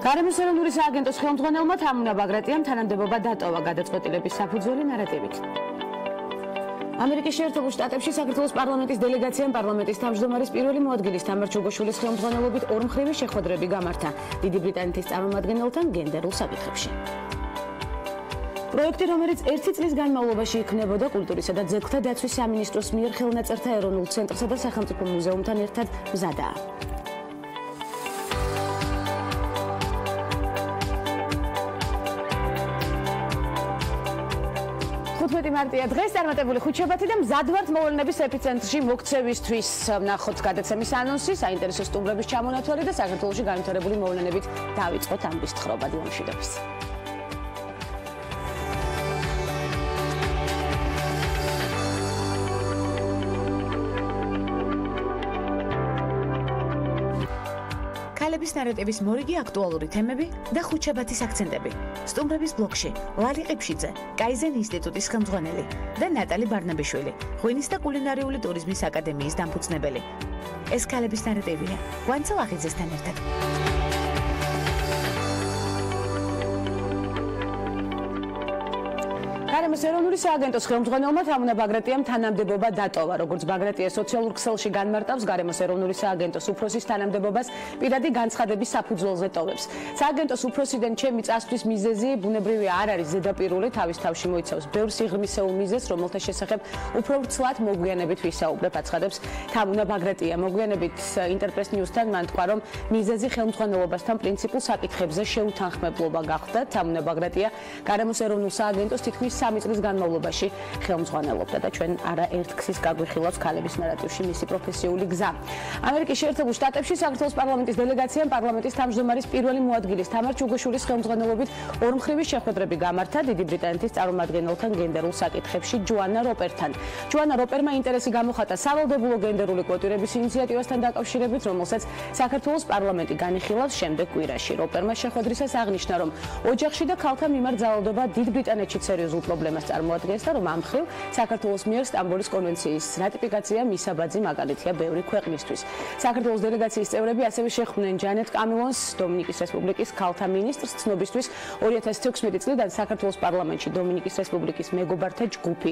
გარემოს ეროვნული სააგენტოს ხელმძღვანელმა თამუნა ბაგრატიამ თანამდებობა დატოვა გადაწყვეტილების საფუძველი ნარატივით. ამერიკის შეერთებულ შტატებში საქართველოს პარლამენტის დელეგაციამ პარლამენტის თავმჯდომარის პირველი მოადგილის თამარ ჩუგოშვილის ხელმძღვანელობით ორმხრივი შეხვედრები გამართა დიდი ბრიტანეთის წარმომადგენელთან გენდერულ საკითხებში. პროექტი, რომელიც 1 წლის განმავლობაში იქნებოდა კულტურისა და ძეგლთა დაცვის სამინისტროს მიერ ხელნაწერთა ეროვნულ ცენტრსა და სახელმწიფო მუზეუმთან ერთად მზადაა. 15 მარტია დღეს წარმატებული ხუთშაბათი და მზად ვართ მოვლენების ეპიცენტრში მოქცევისთვის. ნახოთ გადაცემის ანონსი, საინტერესო სტუმრების ჩამონათვალი და საქართველოში განვითარებული მოვლენებით დავიწყოთ ამბის თხრობა. დილამშვიდობის. ქალების ნარატივის მორიგი აქტუალური თემები და ხუთშაბათის აქცენტები. სტუმრების ბლოკში ლალი ყიფშიძე, კაიზენ ინსტიტუტის ხელმძღვანელი და ნატალი ბარნაბიშვილი, ღვინის და კულინარიული ტურიზმის აკადემიის დამფუძნებელი. ეს ქალების ნარატივია. ვანცელ ახიძესთან ერთად. გარემოს ეროვნული სააგენტოს ხელმძღვანელმა თამუნა ბაგრატიამ თანამდებობა დატოვა. როგორც ბაგრატია სოციალურ ქსელში განმარტავს, გარემოს ეროვნული სააგენტოს უფროსის თანამდებობას პირადი განცხადების საფუძველზე ტოვებს. სააგენტოს უფროსიდან ჩემი წასვლის მიზეზი ბუნებრივია არ არის ზედაპირული, თავის თავში მოიცავს ბევრ სიღრმისეულ მიზეზს, რომელთა შესახებ უფრო ვრცლად მოგვიანებით ვისაუბრებ, აცხადებს თამუნა ბაგრატია. მოგვიანებით ინტერპრეს ნიუსთან მან თქვა, რომ მიზეზი ხელმძღვანელობასთან პრინციპულ საკითხებზე შეუთანხმებლობა გახდა. თამუნა ბაგრატია გარემოს ეროვნულ სააგენტოს თითქმის 3 წლის განმავლობაში ხელმძღვანელობდა და ჩვენ არაერთ ქსის გაგვიხილავს ქალების ნარატივში მისი პროფესიული გზა. ამერიკის შეერთებულ შტატებში საქართველოს პარლამენტის დელეგაციამ პარლამენტის თავმჯდომარის პირველი მოადგილის თამარ ჩუგოშვილის ხელმძღვანელობით ორმხრივი შეხვედრები გამართა დიდი ბრიტანეთის წარმომადგენელთან გენდერულ საკითხებში ჯოანა როპერთან. ჯოანა როპერმა ინტერესი გამოხატა სავალდებულო გენდერული კვოტირების ინიციატივასთან დაკავშირებით, რომელსაც საქართველოს პარლამენტი განიხილავს შემდეგ კვირაში. როპერმა შეხვედრისას აღნიშნა, რომ ოჯახში და ქალთა მიმართ ძალადობა დიდ ბრიტანეთში სერიოზულ პრობლემას წარმოადგენს და რომ ამ მხრივ საქართველოს მიერ სტამბოლის კონვენციის რატიფიკაცია მისაბაძი მაგალითია ბევრი ქვეყნისთვის. საქართველოს დელეგაციის წევრები ასევე შეხვდნენ ჯანეტ კამილონს, დომინიკის რესპუბლიკის ქალთა მინისტრს. ცნობისთვის 2016 წლიდან საქართველოს პარლამენტში დომინიკის რესპუბლიკის მეგობართა ჯგუფი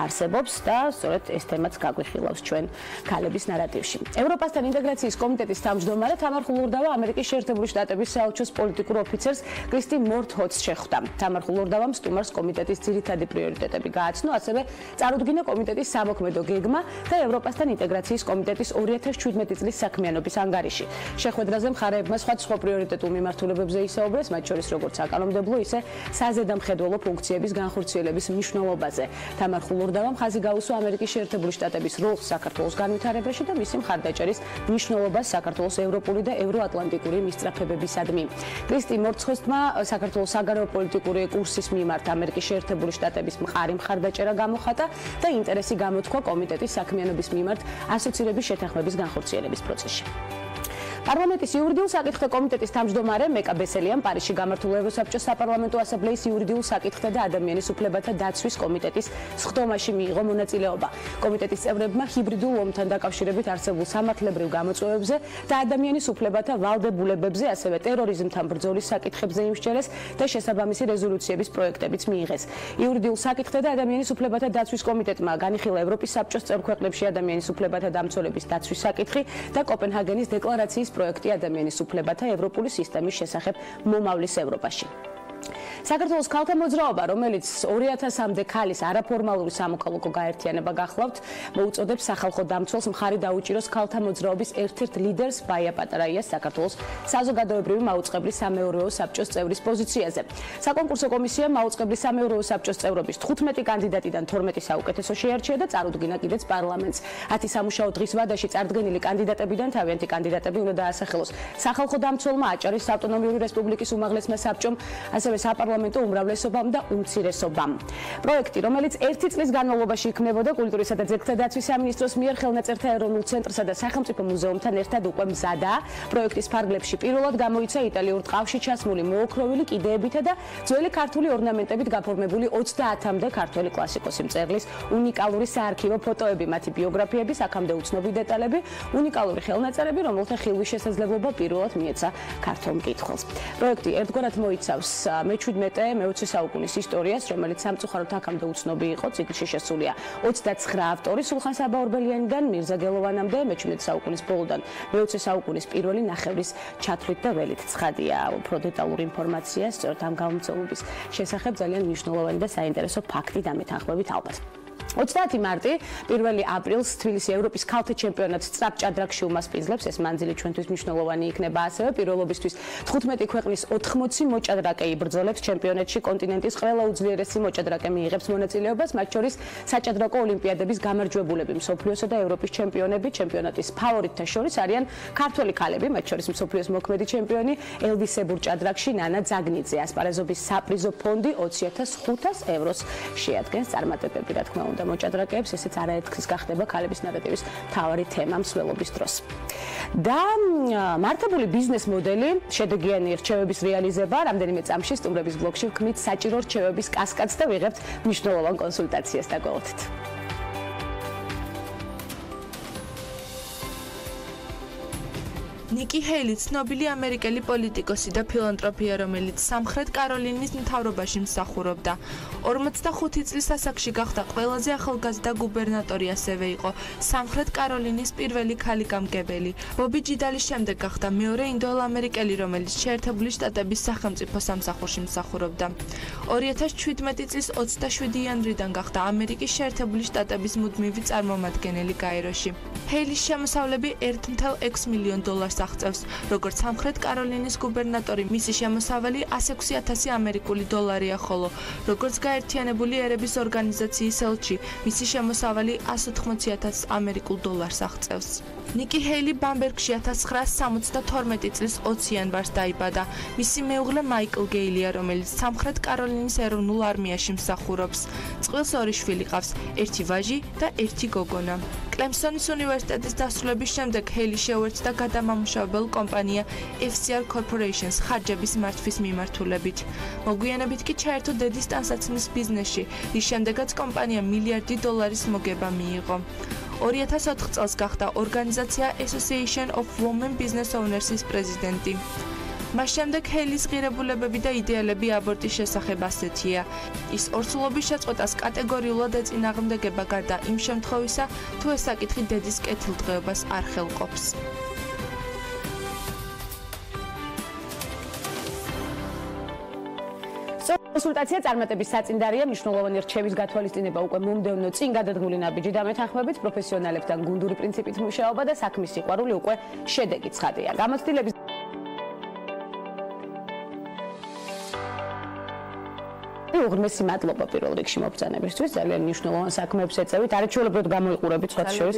არსებობს და სწორედ ეს თემაც გაგვიხილავს ჩვენ ქალების ნარატივში. ევროპასთან ინტეგრაციის კომიტეტის თავმჯდომარე თამარ ხულურდავა ამერიკის შეერთებული შტატების საელჩოს პოლიტიკურ ოფიცერს კრისტი მორთჰოტს შეხვდა. თამარ ხულურდავამ სტუმარს კომიტეტის ძირითადი პრიორიტეტები გააცნო, ასევე წარუდგინა კომიტეტის სამოქმედო გეგმა და ევროპასთან ინტეგრაციის კომიტეტის 2017 წლის საქმიანობის ანგარიში. შეხვედრაზე მხარეებმა სხვა პრიორიტეტულ მიმართულებებზე ისაუბრეს, მათ შორის როგორც საკანონმდებლო, ისე საზედამხედველო ფუნქციების განხორციელების მნიშვნელობაზე. თამარ ხულურდავამ ხაზი გაუსვა ამერიკის შეერთებული შტატების როლს საქართველოს განვითარებაში და მისი მხარდაჭერის მნიშვნელობას საქართველოს ევროპული და ევროატლანტიკური მისწრაფებებისადმი. კრისტი მორთჰოტმა საქართველოს საგარეო პოლიტიკური კურსის მიმართ ამერიკის შეერთებული შტატების მყარი მხარდაჭერა გამოხატა და ინტერესი გამოთქვა კომიტეტის საქმიანობის მიმართ ასოცირების შეთანხმების განხორციელების პროცესში. პარლამენტის იურიდიულ საკითხთა კომიტეტის თავმჯდომარე მეკა ბესელიამ პარიზში გამართულ ევროსაბჭოს საპარლამენტო ასამბლეის იურიდიულ საკითხთა და ადამიანის უფლებათა დაცვის კომიტეტის სხდომაში მიიღო მონაწილეობა. კომიტეტის წევრებმა ჰიბრიდულ ომთან დაკავშირებით არსებულ სამართლებრივ გამოწვევებზე და ადამიანის უფლებათა ვალდებულებებზე, ასევე ტერორიზმთან ბრძოლის საკითხებზე იმსჯერეს და შესაბამისი რეზოლუციების პროექტებიც მიიღეს. იურიდიულ საკითხთა და ადამიანის უფლებათა დაცვის კომიტეტმა განიხილა ევროპის საბჭოს წევრ ქვეყნებში ადამიანის უფლებათა დამცველების დაცვის საკითხი და კოპენჰაგენის დეკლარაციის პროექტი ადამიანის უფლებათა ევროპული სისტემის შესახებ მომავლის ევროპაში. საქართველოს ქალთა მოძრაობა, რომელიც 2000-მდე ქალის არაფორმალური სამოქალაქო გაერთიანება გახლავთ, მოუწოდებს სახალხო დამცველს მხარი დაუჭიროს ქალთა მოძრაობის ერთ-ერთ ლიდერს ბაია პატარაიას საქართველოს საზოგადოებრივი მაუწყებლის სამეურვეო საბჭოს წევრის პოზიციაზე. საკონკურსო კომისიამ მაუწყებლის სამეურვეო საბჭოს წევრობის 15 კანდიდატიდან 12 საუკეთესო შეარჩია და წარუდგინა კიდეც პარლამენტს. 10 სამუშაო დღის ვადაში წარდგენილი კანდიდატებიდან თავიანთი კანდიდატები უნდა დაასახელოს სახალხო დამცველმა, აჭარის ავტონომიური რესპუბლიკის უმაღლესმა საბჭომ, ასევე საპარლამენტო საპარლამენტო უმრავლესობამ და უმცირესობამ. პროექტი, რომელიც 1 წლის განმავლობაში იქმნებოდა კულტურისა და ძეგლთა დაცვის სამინისტროს მიერ ხელნაწერთა ეროვნულ ცენტრსა და სახელმწიფო მუზეუმთან ერთად უკვე მზადაა. პროექტის ფარგლებში პირველად გამოიცა იტალიურ ტყავში ჩასმული მოოქროვილი კიდეებითა და ძველი ქართული ორნამენტებით გაფორმებული 30-მდე ქართველი კლასიკოსი მწერლის უნიკალური საარქივო ფოტოები, მათი ბიოგრაფიები, აქამდე უცნობი დეტალები, უნიკალური ხელნაწერები, რომელთა ხილვის შესაძლებლობა პირველად მიეცა ქართულ მკითხველს. პროექტი ერთგვარად მოიცავს მე-17-მე-20 საუკუნის ისტორიას, რომელიც სამწუხაროდ აქამდე უცნობი იყო. ციკლში შესულია 29 ავტორი სულხან-საბა ორბელიანიდან მირზა გელოვანამდე, მე-17 საუკუნის ბოლოდან მე-20 საუკუნის პირველი ნახევრის ჩათვლით და ველით. ცხადია, უფრო დეტალური ინფორმაცია სწორედ ამ გამომცემლობის შესახებ ძალიან მნიშვნელოვანი და საინტერესო ფაქტი დამეთანხმებით ალბათ. 30 მარტი, პირველი აპრილს თბილისის ევროპის ქალთა ჩემპიონატს სწრაფჭადრაკში უმასპინძლებს. ეს მანძილი ჩვენთვის მნიშვნელოვანი იქნება ასევე პირველობისთვის 15 ქვეყნის 80 მოჭადრაკე იბრძოლებს ჩემპიონატში. კონტინენტის ყველა უძლიერესი მოჭადრაკე მიიღებს მონაწილეობას, მათ შორის საჭადრაკო ოლიმპიადების გამარჯვებულები, მსოფლიოსა და ევროპის ჩემპიონები. ჩემპიონატის ფავორიტთა შორის არიან ქართველი ქალები, მათ შორის მსოფლიოს მოქმედი ჩემპიონი ელვისებურ ჭადრაკში ნანა ძაგნიძე. ასპარეზობის საპრიზო ფონდი 20.500 ევროს შეადგენს. წარმატებები, რა თქმა უნდა, მოჭადრაკეებს, ესეც არაერთხის გახდება ქალების ნარატივის მთავარი თემა მსვლელობის დროს. და მართებული ბიზნეს მოდელი, შედეგიანი რჩევების რეალიზება, რამდენიმე წამში სტუმრების ბლოგში ვქმნით საჭირო რჩევების კასკადს და ვიღებთ მნიშვნელოვან კონსულტაციას დაგვალოთ. ნიკი ჰეილი ცნობილი ამერიკელი პოლიტიკოსი და ფილანთროპია, რომელიც სამხრეთ კაროლინის მთავრობაში მსახურობდა. 45 წლის ასაკში გახდა ყველაზე ახალგაზრდა გუბერნატორი, ასევე იყო სამხრეთ კაროლინის პირველი ქალი გამგებელი. ბობი ჯიდალის შემდეგ გახდა მეორე ინდოელ-ამერიკელი, რომელიც შეერთებული შტატების სახელმწიფო სამსახურში მსახურობდა. 2017 წლის 27 იანვრიდან გახდა ამერიკის შეერთებული შტატების მუდმივი წარმომადგენელი გაეროში. ჰეილის შემოსავლები $1.6 მილიონ აღწევს, როგორც სამხრეთ კაროლინის გუბერნატორი, მისი შემოსავალი 106,000 ამერიკული დოლარია, ხოლო როგორც გაერთიანებული ერების ორგანიზაციის ელჩი, მისი შემოსავალი 180,000 ამერიკულ დოლარს აღწევს. ნიკი ჰეილი ბამბერგში 1972 წლის 20 იანვარს დაიბადა. მისი მეუღლე მაიკლ გეილია, რომელიც სამხრეთ კაროლინის ეროვნულ არმიაში მსახურობს. წყვილს 2 შვილი ყავს, 1 ვაჟი და 1 გოგონა. კლემსონის უნივერსიტეტის დასრულების შემდეგ ჰეილი შეუერთდა გადამამუშავებელ კომპანია FCR Corporations ხარჯების მართვის მიმართულებით. მოგვიანებით კი ჩაერთო დედის ტანსაცმლის ბიზნესში, რის შემდეგაც კომპანია $1 მილიარდის მოგება მიიღო. 2004 წელს გახდა ორგანიზაცია Association of Women Business Owners-ის პრეზიდენტი. მას შემდეგ ჰეილის ღირებულებები და იდეალები აბორტის შესახებ ასეთია. ის ორსულობის შეწყვეტას კატეგორიულად ეწინააღმდეგება, გარდა იმ შემთხვევისა, თუ ეს საკითხი დედის კეთილდღეობას არ ხელყოფს. კონსულტაცია წარმატების საწინდარია, მნიშვნელოვანი რჩევის გათვალისწინება უკვე მომდევნო წინ გადადგმული ნაბიჯი დამეთანხმებით, პროფესიონალებთან გუნდური პრინციპით მუშაობა და საქმის სიყვარული უკვე შედეგი ცხადია. გამოცდილების უღრმესი მადლობა პირველ რიგში მობრძანებისთვის, ძალიან მნიშვნელოვან საქმეებს ეწევით, არაჩვეულებრივად გამოიყურებით სხვათა შორის,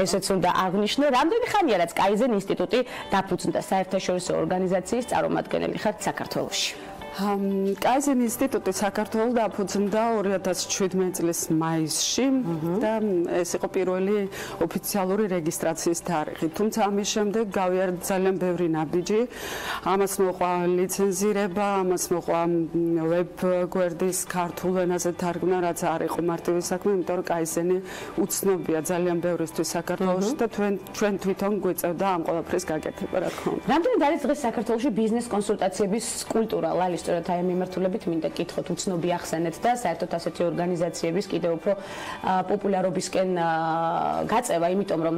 ესეც უნდა აღვნიშნო. რამდენი ხანია, რაც კაიზენ ინსტიტუტი დაფუძნდა საერთაშორისო ორგანიზაციის წარმომადგენელი ხართ საქართველოში? კაიზენ ინსტიტუტი საქართველოს დაფუძნდა 2017 წლის მაისში და ეს იყო პირველი ოფიციალური რეგისტრაციის თარიღი. თუმცა ამის შემდეგ გავიარეთ ძალიან ბევრი ნაბიჯი. ამას მოყვა ლიცენზირება, ამას მოყვა ვებ გვერდის ქართულ ენაზე თარგმნა, რაც არ იყო მარტივი საქმე, იმიტომ რომ კაიზენი უცნობია ძალიან ბევრისთვის საქართველოში და ჩვენ თვითონ გვიწევდა ამ ყველაფრის გაკეთება, რა თქმა უნდა. რამდენად არის დღეს საქართველოში ბიზნეს კონსულტაციების კულტურა? ლალი, სწორედ აი ამ მიმართულებით მინდა კითხოთ, უცნობი ახსენეთ და საერთოდ ასეთი ორგანიზაციების კიდევ უფრო პოპულარობისკენ გაწევა, იმიტომ რომ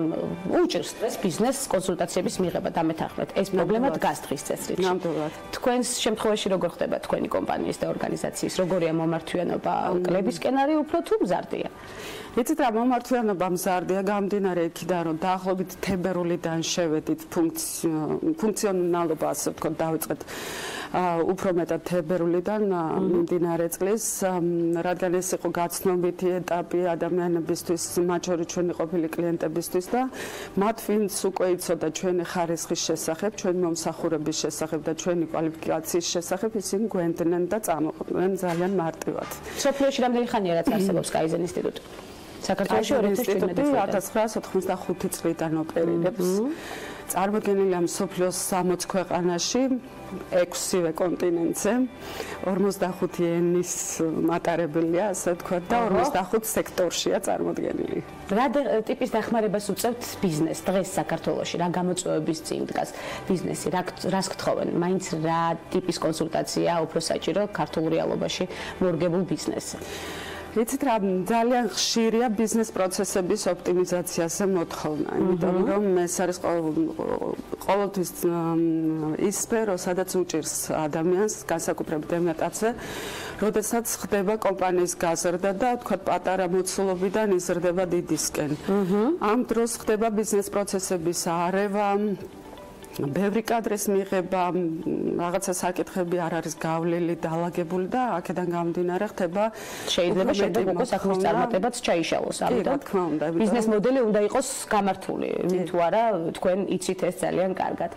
უჭირს ბიზნეს კონსულტაციების მიღება დამეთანხმეთ. ეს პრობლემა დგას დღის წესრიგში. ნამდვილად. თქვენს შემთხვევაში როგორ ხდება თქვენი კომპანიის და ორგანიზაციის, როგორია მომართვიანობა? კლებისკენ არის უფრო თუ მზარდია? იცით რა, მომართვიანობა მზარდია გამდინარე იქიდან, რომ დაახლოებით თებერვლიდან შევედით ფუნქციონალობა, ასე ვთქვათ, დავიწყეთ უფრო მეტად თებერვლიდან მიმდინარე წლის, რადგან ეს იყო გაცნობიტი ეტაპი ადამიანებისთვის, მათ შორის ჩვენი ყოფილი კლიენტებისთვის და მათ ვინც უკვე იცოდა ჩვენი ხარისხის შესახებ, ჩვენი მომსახურების შესახებ და ჩვენი კვალიფიკაციის შესახებ, ისინი გვენდნენ და წამოყვნენ ძალიან მარტივად. სოფლიოში რამდენი ხანია რაც არსებობს კაიზენ ინსტიტუტი? საქართველოში 1995 წლიდან ოპერირებს. წარმოდგენილია მსოფლიოს 60 ქვეყანაში, 6-ვე კონტინენტზე, 45 ენის მატარებელია, ასე ვთქვათ, და 45 სექტორშია წარმოდგენილი. რა ტიპის დახმარებას უწევთ ბიზნესს დღეს საქართველოში? რა გამოწვევების წინ დგას ბიზნესი? რას გთხოვენ? მაინც რა ტიპის კონსულტაცია უფრო საჭირო ქართულ რეალობაში მორგებულ ბიზნესზე? იცით რა, ძალიან ხშირია ბიზნეს პროცესების ოპტიმიზაციაზე მოთხოვნა, იმიტომ რომ ეს არის ყოველთვის ის სფერო, სადაც უჭირს ადამიანს, განსაკუთრებით იმ ეტაპზე, როდესაც ხდება კომპანიის გაზრდა და თქვათ პატარა მოცულობიდან იზრდება დიდისკენ. ამ დროს ხდება ბიზნეს პროცესების არევა, ბევრი კადრის მიღება, რაღაცა საკითხები არ არის გავლილი, დაალაგებული და აქედან გამომდინარე ხდება შეიძლება შემდეგ უკვე საქმის წარმატებაც ჩაიშალოს, ამიტომ ბიზნეს მოდელი უნდა იყოს გამართული, თუ არა თქვენ იცით ეს ძალიან კარგად.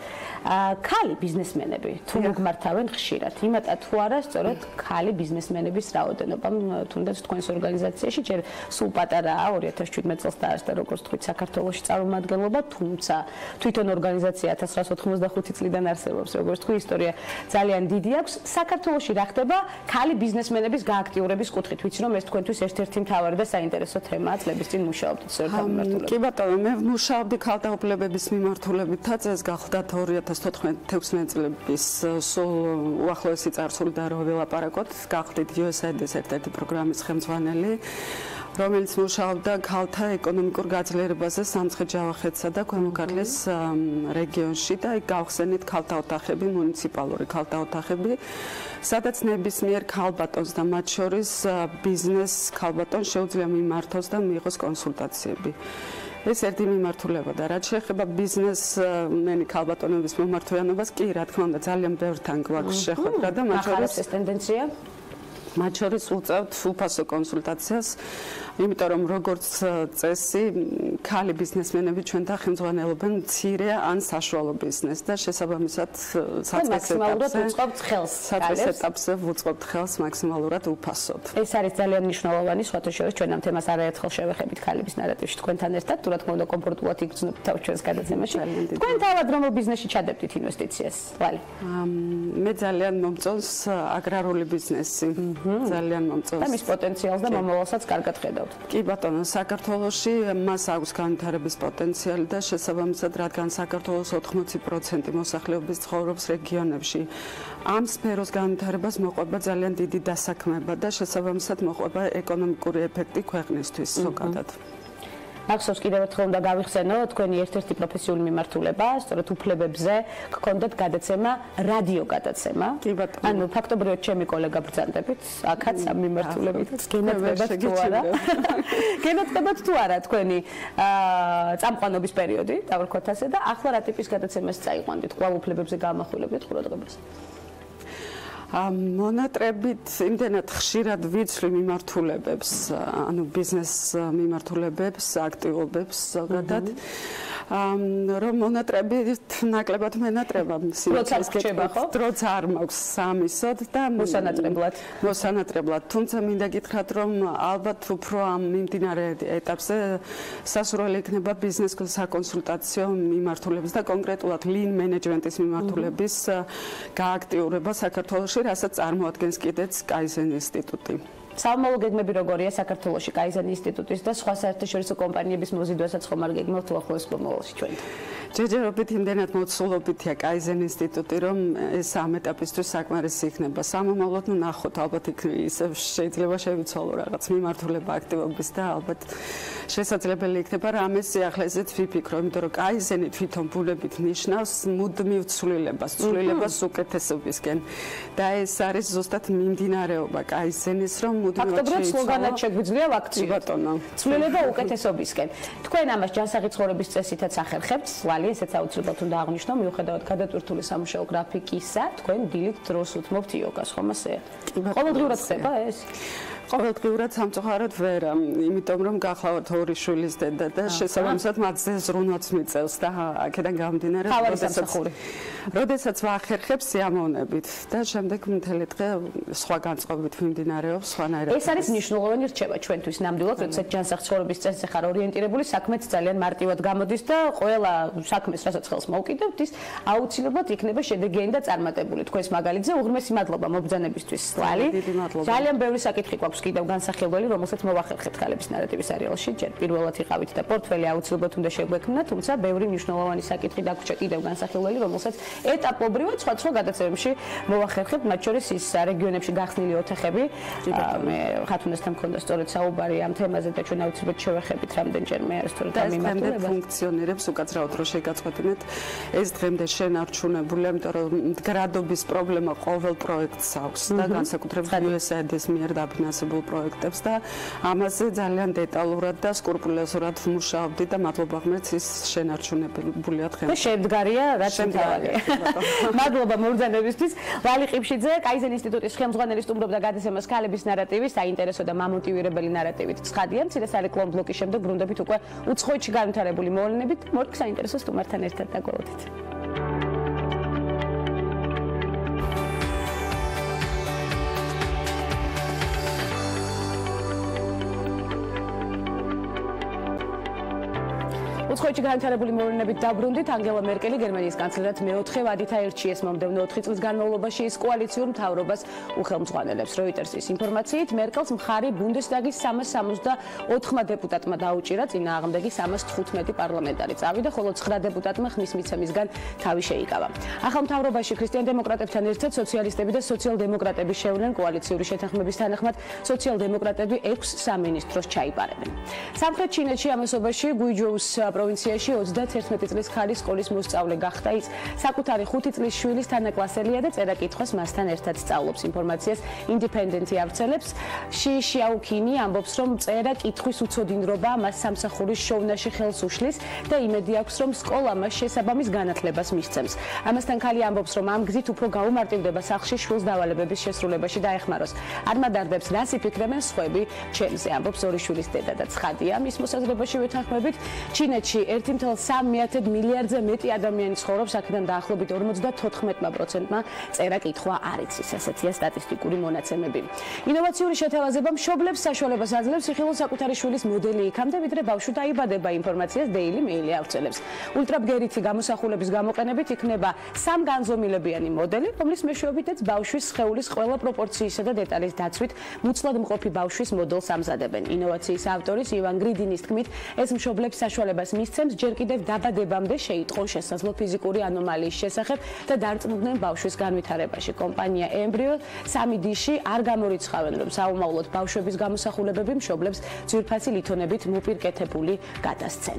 ქალი ბიზნესმენები თუ მოგმართავენ ხშირად, იმატა თუ არა სწორედ ქალი ბიზნესმენების რაოდენობა, თუნდაც თქვენს ორგანიზაციაში ჯერ სულ პატარაა 2017 წელს დაარსდა როგორც თქვით საქართველოში წარმომადგენლობა, თუმცა თვითონ ორგანიზაცია 1985 წლიდან არსებობს, როგორც თქვი, ისტორია ძალიან დიდი აქვს. საქართველოში რა ხდება ქალი ბიზნესმენების გააქტიურების კუთხით? ვიცი რომ ეს თქვენთვის ერთ-ერთი მთავარი და საინტერესო თემაა, წლების წინ მუშაობდით სწორედ ამ მიმართულებით. კი ბატონო, მე ვმუშაობდი ქალთა უფლებების მიმართულებით და წელს გახლდათ 2014-16 წლების სულ უახლოესი წარსულიდან რო ველაპარაკოთ, გახლდით USAID-ის ერთ-ერთი პროგრამის ხელმძღვანელი, რომელიც მუშაობდა ქალთა ეკონომიკურ გაძლიერებაზე სამცხე-ჯავახეთსა და ქვემო ქართლის რეგიონში და იქ გავხსენით ქალთა ოთახები, მუნიციპალური ქალთა ოთახები, სადაც ნებისმიერ ქალბატონს და მათ შორის ბიზნეს ქალბატონს შეუძლია მიმართოს და მიიღოს კონსულტაციები. ეს ერთი მიმართულება და რაც შეეხება ბიზნესმენი ქალბატონების მომართვიანობას, კი, რა თქმა უნდა, ძალიან ბევრთან გვაქვს შეხვედრა და მათ შორის ეს ტენდენცია მათ შორის უწევთ უფასო კონსულტაციას, იმიტომ რომ როგორც წესი, ქალი ბიზნესმენები ჩვენთან ხელმძღვანელობენ მცირე ან საშუალო ბიზნესს და შესაბამისად საწყის ეტაპზე ვუწყობთ ხელს მაქსიმალურად უფასოდ. ეს არის ძალიან მნიშვნელოვანი, სხვათა შორის ჩვენ ამ თემას არაერთხელ შევეხებით ქალების ნარატივში თქვენთან ერთად, თუ რა თქმა უნდა კომფორტულად იგრძნობთ თავს ჩვენს გადაცემაში. თქვენ თავად რომელ ბიზნესში ჩადებდით ინვესტიციას? ლალი. მე ძალიან მომწონს აგრარული ბიზნესი. ძალიან მომწონს. და მის პოტენციალს და მომავალსაც კარგად ხედავთ. კი ბატონო, საქართველოში მას აქვს განვითარების პოტენციალი და შესაბამისად, რადგან საქართველოს 80% მოსახლეობის ცხოვრობს რეგიონებში. ამ სფეროს განვითარებას მოყვება ძალიან დიდი დასაქმება და შესაბამისად მოყვება ეკონომიკური ეფექტი ქვეყნისთვის ზოგადად. მახსოვს კიდევ ერთხელ უნდა გავიხსენო თქვენი ერთ-ერთი პროფესიული მიმართულება, სწორედ უფლებებზე გქონდათ გადაცემა, რადიო გადაცემა. კი ბატონო. ანუ ფაქტობრივად ჩემი კოლეგა ბრძანდებით, აქაც ამ მიმართულებით გენატებათ თუ არა. გენატებათ თუ არა თქვენი წამყვანობის პერიოდი, დავარქვათ ასე და ახლა რა ტიპის გადაცემას წაიყვანდით? კვლავ უფლებებზე გამახვილებდით ყურადღებას? მონატრებით იმდენად ხშირად ვიცვლი მიმართულებებს, ანუ ბიზნეს მიმართულებებს, აქტივობებს ზოგადად, რომ მონატრებით ნაკლებად მენატრება დროც არ მაქვს სამისოდ და მოსანატრებლად, თუმცა მინდა გითხრათ, რომ ალბათ უფრო ამ მიმდინარე ეტაპზე სასურველი იქნება ბიზნეს საკონსულტაციო მიმართულების და კონკრეტულად ლინ მენეჯმენტის მიმართულების გააქტიურება საქართველოში, რასაც წარმოადგენს კიდეც კაიზენ ინსტიტუტი. სამომავლო გეგმები როგორია საქართველოში კაიზენ ინსტიტუტის და სხვა საერთაშორისო კომპანიების მოზიდვასაც ხომ არ გეგმავთ უახლოეს მომავალში ჩვენთან? ჯერჯერობით იმდენად მოცულობითია კაიზენ ინსტიტუტი, რომ ეს ამ ეტაპისთვის საკმარისი იქნება. სამომავლოდ ნახოთ, ალბათ ისევ შეიძლება შევიცვალო რაღაც მიმართულება აქტივობის და ალბათ შესაძლებელი იქნება რამე სიახლეზეც ვიფიქრო, იმიტომ რომ კაიზენი თვითონ ბუნებით ნიშნავს მუდმივ ცვლილებას უკეთესობისკენ და ეს არის ზუსტად მიმდინარეობა კაიზენის, რომ ფაქტობრივად სლოგანად შეგვიძლია ვაქცინოთ. ბატონო. ცვლილება უკეთესობისკენ. თქვენ ამას ჯანსაღი ცხოვრების წესითაც ახერხებთ. ლალი, ესეც აუცილებლად უნდა აღვნიშნო, მიუხედავად გადატვირთული სამუშაო გრაფიკისა, თქვენ დილით დროს უთმობთ იოგას, ხომ ასეა? ყოველდღიურად ხდება ეს? ყოველდღიურად სამწუხაროდ ვერა, იმიტომ რომ გახლავთ ორი შვილის დედა და შესაბამისად მათზე ზრუნვაც მიწევს და აქედან გამომდინარე, როდესაც ვახერხებ სიამოვნებით და შემდეგ მთელი დღე სხვა განწყობით მიმდინარეობს, სხვანაირად. ეს არის მნიშვნელოვანი რჩევა ჩვენთვის ნამდვილად, როდესაც ჯანსაღ ცხოვრების წესზე ხარ ორიენტირებული, საქმეც ძალიან მარტივად გამოდის და ყველა საქმეს, რასაც ხელს მოვკიდებთ, ის აუცილებლად იქნება შედეგიანი და წარმატებული. თქვენს მაგალითზე უღრმესი მადლობა მობრძანებისთვის, ლალი. ძალიან ბევრი საკითხი გვაქვს კიდევ განსახილველი, რომელსაც მოვახერხებთ ქალების ნარატივის სერიალში. ჯერ პირველად იყავით და პორტფელი აუცილებლად უნდა შეგვექმნა, თუმცა ბევრი მნიშვნელოვანი საკითხი დაგვრჩა კიდევ განსახილველი, რომელსაც ეტაპობრივად სხვა გადაცემებში მოვახერხებთ, მათ შორის ის რეგიონებში გახსნილი ოთახები. მე ხათუნასთან მქონდა სწორედ საუბარი ამ თემაზე და ჩვენ აუცილებლად შევეხებით რამდენჯერმე არასწორად ამიმართულებას. ფუნქციონირებს უკაცრავად რო შეგაწყვეტინეთ, ეს დღემდე შენარჩუნებულია, იმიტომ რომ მდგრადობის პრობლემა ყოველ პროექტს აქვს და განსაკუთრებით USAID-ის მიერ დაფინანსებულ პროექტებს და ამაზე ძალიან დეტალურად და სკრუპულოზურად ვმუშაობდი და მადლობა ღმერთს ის შენარჩუნებულია დღემდე. და შემდგარია რაც მთავარია. მადლობა მობრძანებისთვის. ლალი ყიფშიძე, კაიზენ ინსტიტუტის ხელმძღვანელი სტუმრობდა გადაცემას ქალების ნარატივი, საინტერესო და მამოტივირებელი ნარატივით ცხადია. მცირე სარეკლამო ბლოკის შემდეგ ბრუნდებით უკვე უცხოეთში განვითარებული მოვლენებით, მორგ საინტერესო სტუმართან ერთად დაგველოდით. უცხოეთში განვითარებული მოვლენებით დაბრუნდით. ანგელა მერკელი, გერმანიის კანცლერად მეოთხე ვადით აირჩიეს მომდევნო 4 წლის განმავლობაში ის კოალიციურ მთავრობას უხელმძღვანელებს. როიტერსის ინფორმაციით, მერკელს მხარი ბუნდესტაგის 364 დეპუტატმა დაუჭირა, წინააღმდეგი 315 პარლამენტარი წავიდა, ხოლო 9 დეპუტატმა ხმის მიცემისგან თავი შეიკავა. ახალ მთავრობაში ქრისტიან დემოკრატებთან ერთად სოციალისტები და სოციალ-დემოკრატები შევლენ კოალიციური შეთანხმების თანახმად, სოციალ-დემოკრატები 6 სამინისტროს ჩაიბარებენ. სამხრეთ ჩინეთში ამასობაში გუიჯოუს პროვინციაში 31 წლის ხალი სკოლის მოსწავლე გახდა. ის საკუთარი 5 წლის შვილის თანაკლასელია და წერა-კითხვას მასთან ერთად სწავლობს. ინფორმაციას ინდიპენდენტი ავრცელებს. შიაოქინი ამბობს, რომ წერა-კითხვის უცოდინრობა მას სამსახურის შოვნაში ხელს უშლის და იმედი აქვს, რომ სკოლა მას შესაბამის განათლებას მისცემს. ამასთან ქალი ამბობს, რომ ამ გზით უფრო გაუმარტივდება სახლში შვილს დავალებების შესრულებაში დაეხმაროს. არ მადარდებს, რას იფიქრებენ სხვები ჩემზე, ამბობს ორი შვილის დედა და ცხადია. მის მოსაზრებაში ვეთანხმებით, ჩინეთში 1,3 მილიარდზე მეტი ადამიანი ცხოვრობს, აქედან დაახლოებით 54%-მა წერა-კითხვა არ იცის. ესეთია სტატისტიკური მონაცემები. ინოვაციური შეთავაზება მშობლებს საშუალებას აძლევს იხილოს საკუთარი შვილის მოდელი იქამდე, ვიდრე ბავშვი დაიბადება. ინფორმაციას Daily Mail-ი ავრცელებს. ულტრაბგერითი გამოსახულების გამოყენებით იქნება სამგანზომილებიანი მოდელი, რომლის მეშვეობითაც ბავშვის სხეულის ყველა პროპორციისა და დეტალის დაცვით მუცლად მყოფი ბავშვის მოდელს ამზადებენ. ინოვაციის ავტორის ივან გრიდინის თქმით, ეს მშობლებს საშუალებას მისცემს ჯერ კიდევ დაბადებამდე შეიტყონ შესაძლო ფიზიკური ანომალიის შესახებ და დარწმუნდნენ ბავშვის განვითარებაში. კომპანია Embryo 3D-ში არ გამორიცხავენ, რომ საომავლოდ ბავშვების გამოსახულებები მშობლებს ძვირფასი ლითონებით მოპირკეთებული გადასცენ.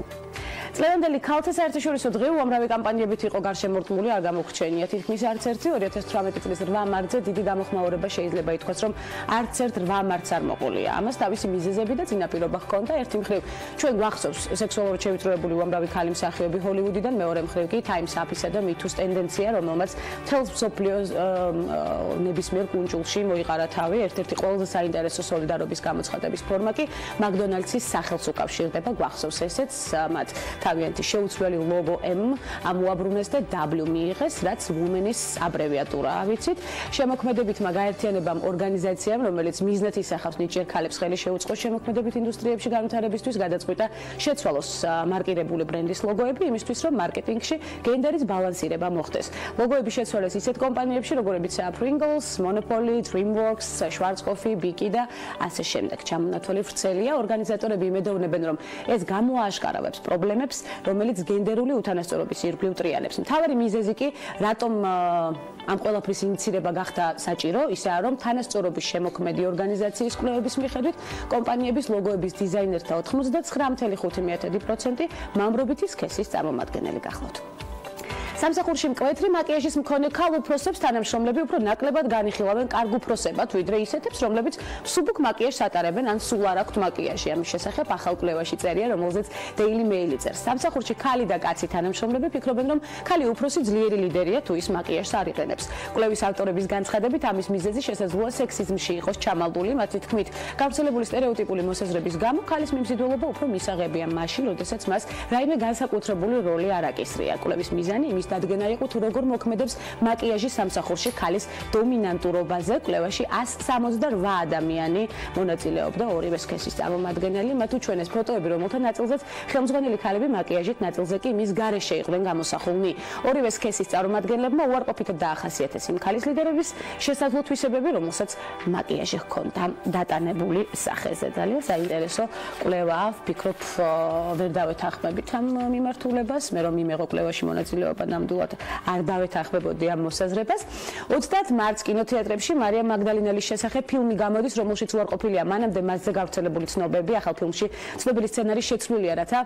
წლევანდელი ქალთა საერთაშორისო დღე უამრავი კამპანიებით იყო გარშემორტყმული, არ გამოგრჩენია თითქმის არც ერთი. 2018 წლის 8 მარტზე დიდი გამოხმაურება შეიძლება ითქვას, რომ არც ერთ 8 მარტს არ მოყოლია. ამას თავისი მიზეზები და წინაპირობა ჰქონდა. ერთი მხრივ ჩვენ გვახსოვს სექსუალურად შევიწროებული უამრავი ქალი მსახიობი ჰოლივუდიდან, მეორე მხრივ კი Time's Up-ისა და MeToo-ს ტენდენცია, რომელმაც მთელ მსოფლიოს ნებისმიერ კუნჭულში მოიყარა თავი. ერთ-ერთი ყველაზე საინტერესო სოლიდარობის გამოცხადების ფორმა კი McDonald's-ის სახელს უკავშირდება. გვახსოვს ესეც, მათ თავიანთი შეუცვლელი ლოგო M ამოაბრუნეს და W მიიღეს, რაც Women-ის აბრევიატურაა, ვიცით. შემოქმედებითმა გაერთიანებამ ორგანიზაციამ, რომელიც მიზნად ისახავს ნიჭიერ ქალებს ხელი შეუწყოს შემოქმედებით ინდუსტრიებში განვითარებისთვის, გადაწყვიტა შეცვალოს მარკირებული ბრენდის ლოგოები იმისთვის, რომ მარკეტინგში გენდერის ბალანსირება მოხდეს. ლოგოები შეცვალეს ისეთ კომპანიებში, როგორებიცაა Pringles, Monopoly, DreamWorks, Schwarzkopf, Biki და ასე შემდეგ. ჩამონათვალი ვრცელია. ორგანიზატორები იმედოვნებენ, რომ ეს გამოააშკარავებს პრობლემებს, რომელიც გენდერული უთანასწორობის ირგვლივ ტრიალებს. მთავარი მიზეზი კი, რატომ ამ ყველაფრის ინიცირება გახდა საჭირო, ისაა, რომ თანასწორობის შემოქმედი ორგანიზაციის კვლევების მიხედვით კომპანიების ლოგოების დიზაინერთა 99.5% მამრობითი სქესის წარმომადგენელი გახლავთ. სამსახურში მკვეთრი მაკიაჟის მქონე ქალ უფროსებს თანამშრომლები უფრო ნაკლებად განიხილავენ კარგ უფროსებად, ვიდრე ისეთებს, რომლებიც მსუბუქ მაკიაჟს ატარებენ ან სულ არ აქვთ მაკიაჟი. ამის შესახებ ახალ კვლევაში წერია, რომელზეც Daily Mail წერს. სამსახურში ქალი და კაცი თანამშრომლები ფიქრობენ, რომ ქალი უფროსი ძლიერი ლიდერია თუ ის მაკიაჟს არ იყენებს. კვლევის ავტორების განცხადებით, ამის მიზეზი შესაძლოა სექსიზმში იყოს ჩამალული, მათი თქმით, გავრცელებული სტერეოტიპული მოსაზრების გამო ქალის მიმზიდველობა უფრო მისაღებია მაშინ, როდესაც მას რაიმე განსაკუთრებული როლი არ აკისრია. კვლევის მიზანი იმის დადგენა იყო, თუ როგორ მოქმედებს მაკიაჟი სამსახურში ქალის დომინანტურობაზე. კვლევაში 168 ადამიანი მონაწილეობდა, ორივე სქესის წარმომადგენელი. მათ უჩვენეს ფოტოები, რომელთა ნაწილზეც ხელმძღვანელი ქალები მაკიაჟით, ნაწილზე კი მის გარეშე იყვნენ გამოსახულნი. ორივე სქესის წარმომადგენლებმა უარყოფითად დაახასიათეს იმ ქალის ლიდერების შესაძლო თვისებები, რომელსაც მაკიაჟი ჰქონდა დატანებული სახეზე. ძალიან საინტერესო კვლევაა, ვფიქრობ, ვერ დავეთანხმებით ამ მიმართულებას, მე რომ იმეღო კვლევაში მონაწილეობა ნამდვილად არ დავეთანხმებოდი ამ მოსაზრებას. 30 მარტს კინოთეატრებში მარიამ მაგდალინელის შესახებ ფილმი გამოდის, რომელშიც უარყოფილია მანამდე მასზე გავრცელებული ცნობები. ახალ ფილმში ცნობილი სცენარი შეცვლილია, რათა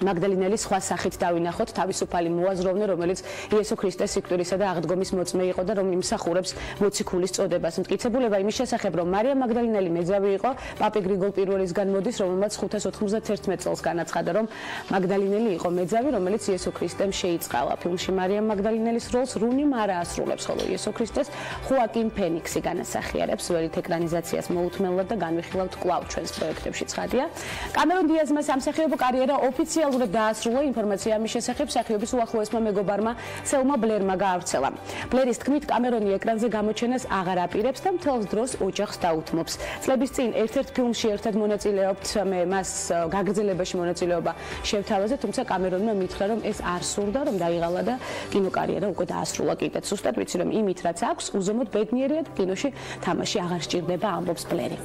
მაგდალინელი სხვა სახით დავინახოთ თავისუფალი მოაზროვნე, რომელიც იესო ქრისტეს სიკვდილისა და აღდგომის მოწმე იყო და რომ იმსახურებს მოციქულის წოდებას. მტკიცებულება იმის შესახებ, რომ მარიამ მაგდალინელი მეძავი იყო, პაპი გრიგოლ პირველისგან მოდის, რომელმაც 591 წელს განაცხადა, რომ მაგდალინელი იყო მეძავი, რომელიც იესო ქრისტემ შეიწყალა. ფილმში მარიამ მაგდალინელის როლს რუნი მარა ასრულებს, ხოლო იესო ქრისტეს ხოაკინ ფენიქსი განასახიერებს. ველით ეკრანიზაციას მოუთმენლად და განვიხილავთ კვლავ ჩვენს პროექტებში ცხადია. კამერონ დიაზმა სამსახიობო კარიერა ოფიციალურად დაასრულა. ინფორმაცია ამის შესახებ მსახიობის უახლოესმა მეგობარმა სელმა ბლერმა გაავრცელა. ბლერის თქმით, კამერონი ეკრანზე გამოჩენას აღარ აპირებს და მთელს დროს ოჯახს დაუთმობს. წლების წინ ერთ-ერთ ფილმში ერთად მონაწილეობთ, მე მას გაგრძელებაში მონაწილეობა შევთავაზე, თუმცა კამერონმა მითხრა, რომ ეს არ სურდა, რომ დაიღალა და კინოკარიერა უკვე დაასრულა კიდეც. ზუსტად ვიცი, რომ იმით რაც აქვს, უზომოდ ბედნიერია და კინოში თამაში აღარ სჭირდება, ამბობს ბლერი.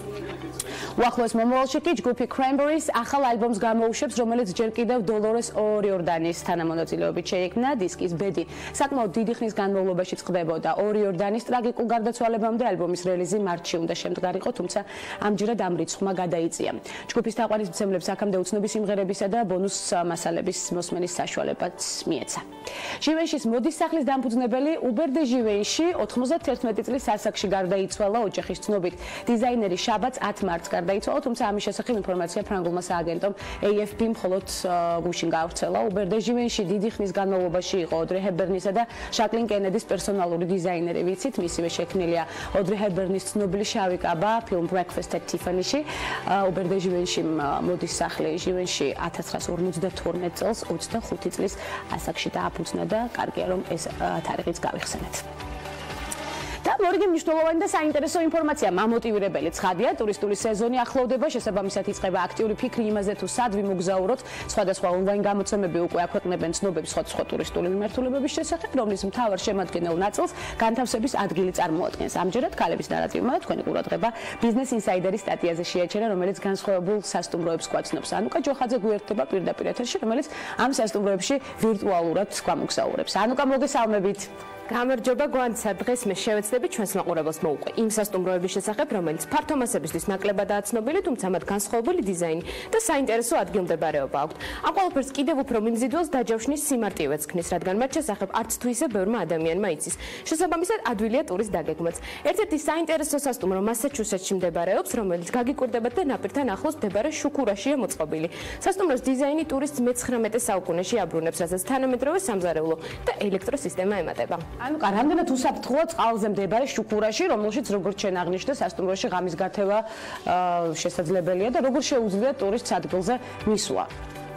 უახლოეს მომავალში კი ჯგუფი Cranberries ახალ ალბომს გამოუშვებს, რომელიც ჯერ კიდევ დოლორეს ორიორდანის თანამონაწილეობით შეიქმნა. დისკის ბედი საკმაოდ დიდი ხნის განმავლობაში წყდებოდა. ორიორდანის ტრაგიკულ გარდაცვალებამდე ალბომის რელიზი მარტში უნდა შემდგარიყო, თუმცა ამჯერად ამ რიცხვმა გადაიწია. ჯგუფის თაყვანისმცემლებს აქამდე უცნობი სიმღერებისა და ბონუს მასალების მოსმენის საშუალებაც მიეცა. ჟივენშის მოდის სახლის დამფუძნებელი უბერ დე ჟივენში 91 წლის ასაკში გარდაიცვალა. ოჯახის ცნობით დიზაინერი შაბათს 10 მარტს გარდაიცვალა, თუმცა ამის შესახებ ინფორმაცია ფრანგულმა სააგენტომ AFP-მ მხოლოდ გუშინ გაავრცელა. უბერ დე ჟივენში დიდი ხნის განმავლობაში იყო ოდრე ჰებერნისა და ჟაკლინ კენედის პერსონალური დიზაინერი. ვიცით, მისივე შექმნილია ოდრე ჰებერნის ცნობილი შავი კაბა ფილმ Breakfast at Tiffany-ში. უბერ დე ჟივენში მოდის სახლი ჟივენში 1952 წელს 25 წლის ასაკში დააფუძნა და კარგია რომ ეს თარიღიც გავიხსენეთ. და მორიგი მნიშვნელოვანი და საინტერესო ინფორმაცია მამოტივირებელი ცხადია. ტურისტული სეზონი ახლოვდება, შესაბამისად იწყება აქტიური ფიქრი იმაზე, თუ სად ვიმოგზაუროთ. სხვადასხვა ონლაინ გამოცემები უკვე აქვეყნებენ ცნობებს სხვადასხვა ტურისტული მიმართულებების შესახებ, რომლის მთავარ შემადგენელ ნაწილს განთავსების ადგილი წარმოადგენს. ამჯერად ქალების ნარატივმა თქვენი ყურადღება Business Insider-ის სტატიაზე შეაჩერა, რომელიც განსხვავებულ სასტუმროებს გვაცნობს. ანუკა ჯოხაძე გვერდება პირდაპირ ეთერში, რომელიც ამ სასტუმროებში ვირტუალურად გვამოგზაურებს. ანუკა, მოგესალმებით. გამარჯობა გვანცა, დღეს მე შევეცდები ჩვენს მაყურებელს მოვუყვე იმ სასტუმროების შესახებ, რომელიც ფართო მასებისთვის ნაკლებადაა ცნობილი, თუმცა მათ განსხვავებული დიზაინი და საინტერესო ადგილმდებარეობა აქვთ. ამ ყველაფერს კიდევ უფრო მიმზიდველს დაჯავშნის სიმარტივეც ქმნის, რადგან მათ შესახებ არც თუ ისე ბევრმა ადამიანმა იცის. შესაბამისად ადვილია ტურის დაგეგმაც. ერთ-ერთი საინტერესო სასტუმრო მასაჩუსეტსში მდებარეობს, რომელიც გაგიკვირდებათ და ნაპირთან ახლოს მდებარე შუქურაშია მოწყობილი. სასტუმროს დიზაინი ტურისტს მე-19 საუკუნეში აბრუნებს, რასაც თანამედროვე სამზარეულო და ელექტროსისტემა ემატება. ანუკა, რამდენად უსაფრთხოა წყალზე მდებარე შუქურაში, რომელშიც როგორც შენ აღნიშნე, სასტუმროში ღამის გათევა შესაძლებელია და როგორ შეუძლია ტურისტს ადგილზე მისვლა?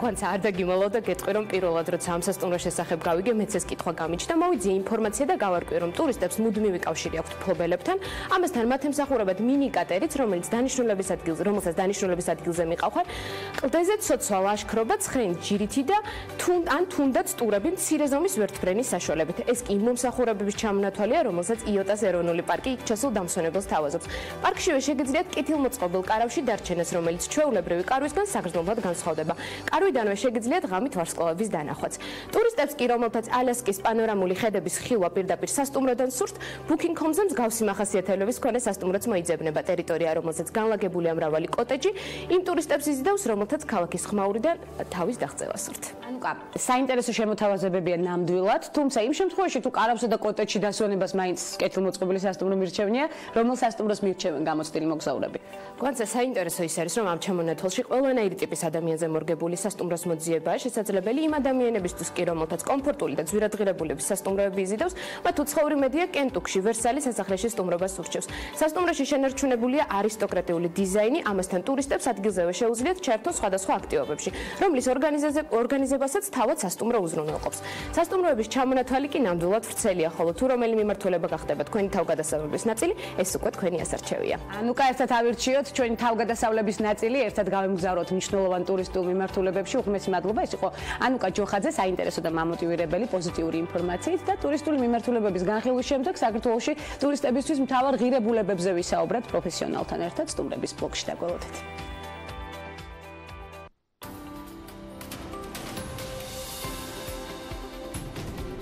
Quanța ar da gimalo da ghetqi რომ პირველად როცა ამ სასტუმროს შესახებ გავიგე, მეც ეს კითხვა გამიჩნდა, მოვიძიე ინფორმაცია და გავარკვიე, რომ ტურისტებს მუდმივი კავშირი აქვთ მფლობელებთან. ამასთან მათ ემსახურებათ მინიკატერიც, რომელსაც დანიშნულების ადგილზე მიყავხარ. კლდეზე ცოცვა ლაშქრობა, ცხენი ჯირითი და თუნდაც ტურები მცირე ზომის ვერტმფრენის საშუალებით. ეს კი იმ მომსახურებების ჩამონათვალია, რომელსაც იოტას ეროვნული პარკი ჩასულ დამსვენებელს თავაზობს. პარკშივე შეგიძლიათ კეთილმოწყობილ კარავში დარჩენას, რომელიც ჩვეულებრივი კარვისგან საგრძნობლად განსხვავდება. კარვი დროიდანვე შეგიძლიათ ღამით ვარსკვლავების დანახვაც. ტურისტებს კი, რომელთაც ალასკის პანორამული ხედების ხილვა პირდაპირ სასტუმროდან სურთ, Booking.com-ზე მსგავსი მახასიათებლების მქონე სასტუმროც მოიძებნება. ტერიტორია, რომელზეც განლაგებულია მრავალი კოტეჯი, იმ ტურისტებს იზიდავს, რომელთაც ქალაქის ხმაურიდან თავის დაღწევა სურთ. საინტერესო შემოთავაზებებია ნამდვილად, თუმცა იმ შემთხვევაში თუ კარავსა და კოტეჯში დასვენებას მაინც კეთილმოწყობილი სასტუმრო მირჩევნია, რომელ სასტუმროს მირჩევენ გამოცდილი მოგზაურები. გვანცა საინტერესო ის არის, რომ ამ ჩამონათვალში ყველანაირი ტიპის ადამიანზე მორგებული სასტუმროს მოძიებაა შესაძლებელი იმ ადამიანებისთვის კი, რომელთაც კომფორტული და ძვირადღირებულების სასტუმროები იზიდავს, მათ უცხოური მედია კენტუკში, ვერსალის სასახლეში სტუმრობას ურჩევს. სასტუმროში შენარჩუნებულია არისტოკრატიული დიზაინი, ამასთან ტურისტებს ადგილზევე შეუძლიათ ჩაერთონ სხვადასხვა აქტივობებში, რომლის ორგანიზებასაც თავად სასტუმრო უზრუნველყოფს. სასტუმროების ჩამონათვალი კი ნამდვილად ვრცელია, ხოლო თუ რომელი მიმართულება გახდება თქვენი თავგადასავლების ნაწილი, ეს უკვე თქვენი ასარჩევია. ერთად ავირჩიოთ ჩვენი თავგადასავლების ნაწილი, ერთად გავემგზავროთ მნიშვნელოვან ტურისტულ მიმართულებებში. უღმესი მადლობა, ეს იყო ანუკა ჯოხაძე, საინტერესო და მამოტივირებელი პოზიტიური ინფორმაციით და ტურისტული მიმართულებების განხილვის შემდეგ საქართველოში ტურისტებისთვის მთავარ ღირებულებებზე ვისაუბრებთ პროფესიონალთან ერთად სტუმრების ბლოგში დაგველოდეთ.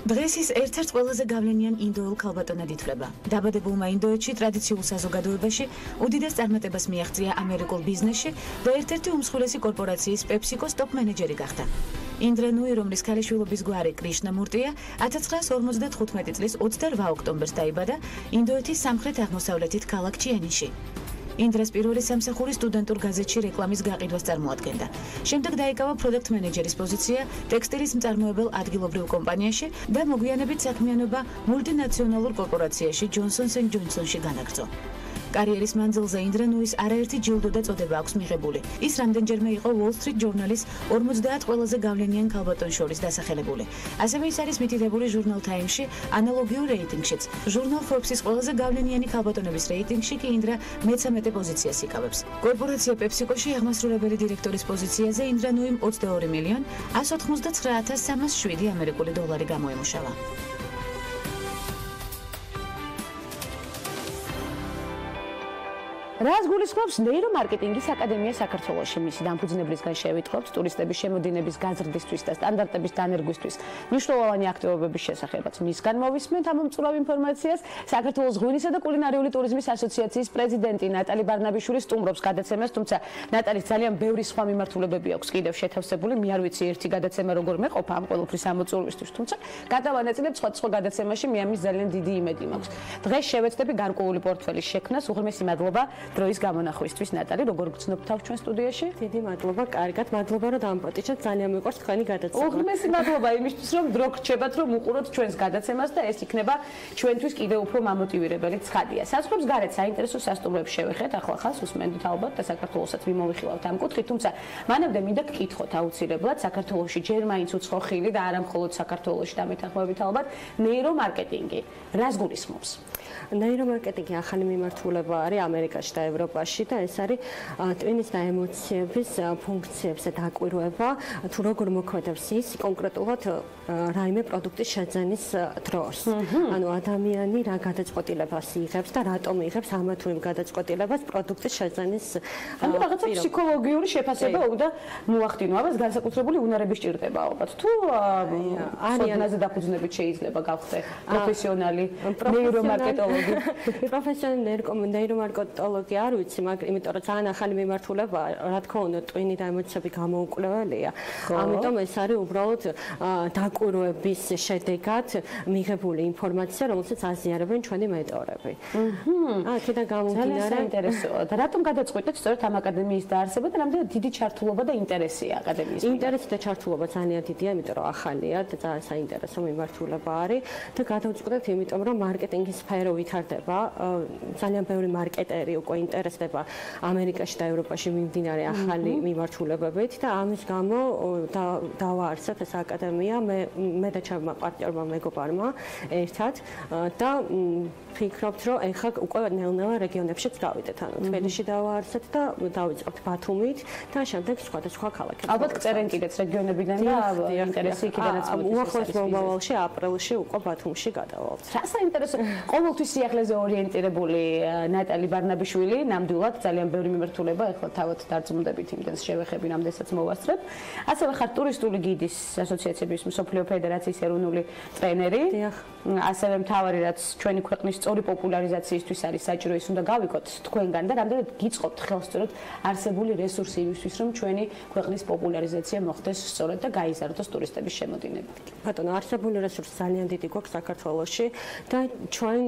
დღეს ის ერთ-ერთ ყველაზე გავლენიან ინდოელ ქალბატონად ითვლება. დაბადებულმა ინდოეთში ტრადიციულ საზოგადოებაში უდიდეს წარმატებას მიაღწია ამერიკულ ბიზნესში და ერთ-ერთი უმსხვილესი კორპორაციის PepsiCo-ს ტოპ მენეჯერი გახდა. ინდრა ნუი, რომლის ქალიშვილობის გვარი კრიშნა მურტია, 1955 წლის 28 ოქტომბერს დაიბადა ინდოეთის სამხრეთ-აღმოსავლეთით ქალაქ ჩიანიში. ინდრას პირველი სამსახური სტუდენტურ გაზეთში რეკლამის გაყიდვას წარმოადგენდა. შემდეგ დაიკავა პროდუქტ მენეჯერის პოზიცია ტექსტილის მწარმოებელ ადგილობრივ კომპანიაში და მოგვიანებით საქმიანობა მულტინაციონალურ კორპორაციაში Johnson & Johnson-ში განაგრძო. კარიერის მანძილზე ინდრა ნუის არაერთი ჯილდო და წოდება აქვს მიღებული. ის რამდენჯერმე იყო Wall Street Journal-ის 50 ყველაზე გავლენიან ქალბატონ შორის დასახელებული. ასევე ის არის მითითებული ჟურნალ Time-ში ანალოგიურ რეიტინგშიც. ჟურნალ Forbes-ის ყველაზე გავლენიანი ქალბატონების რეიტინგში კი ინდრა მე-13 პოზიციას იკავებს. კორპორაცია PepsiCo-ში აღმასრულებელი დირექტორის პოზიციაზე ინდრა ნუიმ 22.199.307 ამერიკული დოლარი გამოიმუშავა. რას გულისხმობს ნეირომარკეტინგის აკადემია საქართველოში? მისი დამფუძნებლისგან შევიტყობთ ტურისტების შემოდინების გაზრდისთვის და სტანდარტების დანერგვისთვის მნიშვნელოვანი აქტივობების შესახებაც. მისგან მოვისმენთ ამ მომწურავ ინფორმაციას. საქართველოს ღვინისა და კულინარიული ტურიზმის ასოციაციის პრეზიდენტი ნატალი ბარნაბიშვილი სტუმრობს გადაცემას, თუმცა ნატალის ძალიან ბევრი სხვა მიმართულებები აქვს კიდევ შეთავსებული. მე არ ვიცი ერთი გადაცემა როგორ მეყოფა ამ ყველაფრის ამოწურვისთვის, თუმცა გადავანაწილებ სხვადასხვა გადაცემაში, მე ამის ძალიან დიდი იმედი მაქვს. დღეს შევეცდები გარკვეული პორტფელის შექმნას. უღრმესი მადლობა დროის გამონახვისთვის. ნატალი, როგორ გრძნობ თავს ჩვენ სტუდიაში? დიდი მადლობა, კარგად, მადლობა რომ დამპატიჭეთ, ძალიან მიყვარს თქვენი გადაცემა. უღრმესი მადლობა იმისთვის, რომ დრო გრჩებათ, რომ უყუროთ ჩვენს გადაცემას და ეს იქნება ჩვენთვის კიდევ უფრო მამოტივირებელი ცხადია. საზღვრებს გარეთ საინტერესო სასტუმროებს შევეხეთ, ახლა უსმენდით ალბათ და საქართველოსაც მიმოვიხილავთ ამ კუთხით, თუმცა მანამდე მინდა გკითხოთ აუცილებლად, საქართველოში ჯერ მაინც უცხო ხილი და არა მხოლოდ საქართველოში დამეთანხმებით ალბათ, ნეირომარკეტინგი რას გულისხმობს? ნეირომარკეტინგი ახალი მიმართულება არის ამერიკაში და ევროპაში და ეს არის ტვინის და ემოციების ფუნქციებზე დაკვირვება, თუ როგორ მოქმედებს ის კონკრეტულად რაიმე პროდუქტის შეძენის დროს. ანუ ადამიანი რა გადაწყვეტილებას იღებს და რატომ იღებს ამა თუ იმ გადაწყვეტილებას პროდუქტის შეძენის ანუ რაღაცა ფსიქოლოგიური შეფასება უნდა მოახდინო, ამას განსაკუთრებული უნარების ჭირდება ალბათ. თუ არიანაზე დაფუძნებით შეიძლება გავხდე პროფესიონალი ნეირომარკეტოლოგი. პროფესიონალი ნეირომარკეტოლოგი არ ვიცი, მაგრამ იმიტომ რომ ძალიან ახალი მიმართულებაა, რა თქმა უნდა, ტვინი და ემოციები გამოუკვლეველია. ამიტომ ეს არის უბრალოდ დაკვირვების შედეგად მიღებული ინფორმაცია, რომელსაც აზიარებენ ჩვენი მენტორები. აქედან გამომდინარე, ძალიან საინტერესოა. და რატომ გადაწყვეტეთ სწორედ ამ აკადემიის დაარსება და რამდენად დიდი ჩართულობა და ინტერესია აკადემიის? ინტერესი და ჩართულობა ძალიან დიდია, იმიტომ რომ ახალია და ძალიან საინტერესო მიმართულება არის და გადავწყვეტეთ, იმიტომ რომ მარკეტინგის სფერო ვითარდება, ძალიან ბევრი მარკეტერი უკვე ინტერესდება ამერიკაში და ევროპაში მიმდინარე ახალი მიმართულებებით და ამის გამო დავაარსეთ ეს აკადემია მე და ჩემმა პარტნიორმა მეგობარმა ერთად და ფიქრობთ, რომ ეხლა უკვე ნელ-ნელა რეგიონებშიც გავიდეთ, ანუ თბილისში დავაარსეთ და დავიწყებთ ბათუმით და შემდეგ სხვადასხვა ქალაქებში. ალბათ წერენ კიდეც რეგიონებიდან და ინტერესი იქიდანაც მოდის. უახლოეს მომავალში აპრილში უკვე ბათუმში გადავალთ. რა საინტერესო, ყოველთვის სიახლეზე ორიენტირებული ნატალი ბარნაბიშვილი პირველი ნამდვილად ძალიან ბევრი მიმართულება ახლა თავად დარწმუნდებით იმდენს შევეხები რამდენსაც მოვასწრებ. ასევე ხარ ტურისტული გიდის ასოციაციების მსოფლიო ფედერაციის ეროვნული ტრენერი. ასევე მთავარი რაც ჩვენი ქვეყნის სწორი პოპულარიზაციისთვის არის საჭირო ის უნდა გავიკოთ თქვენგან და რამდენად გიწყობთ ხელს სწორედ არსებული რესურსი იმისთვის რომ ჩვენი ქვეყნის პოპულარიზაცია მოხდეს სწორად და გაიზარდოს ტურისტების შემოდინება. ბატონო, არსებული რესურსი ძალიან დიდი გვაქვს საქართველოში და ჩვენ